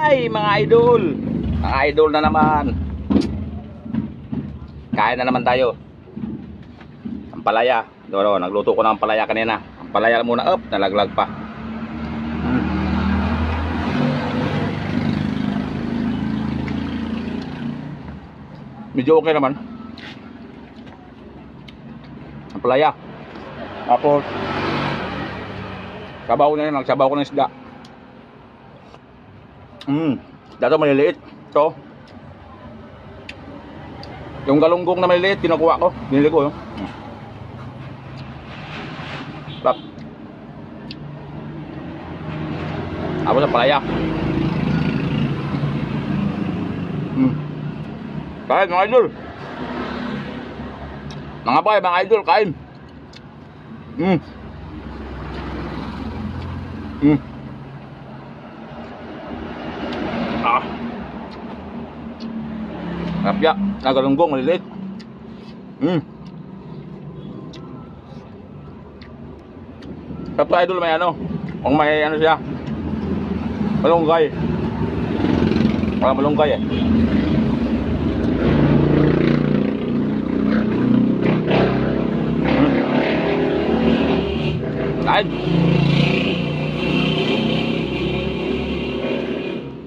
Ay, mga idol. Mga idol na naman. Kain na naman tayo. Ang palaya. Doon, nagluto ko ng palaya kanina. Ang palaya muna, up, nalaglag pa. Medyo okay naman. Ang palaya. Tapos sabaw na yun, nagsabaw ko ng isda. Dato maliliit. So, yung galunggong na maliliit, kinukuha ko. Binili ko yun. Tap. Tapos ang palaya. Kain mga idol. Mga boy, mga idol, kain. Rapya, nagalunggong, maliliit. Sarap to idol, may ano. Kung may ano siya, malunggay. Wala malunggay eh. Kain.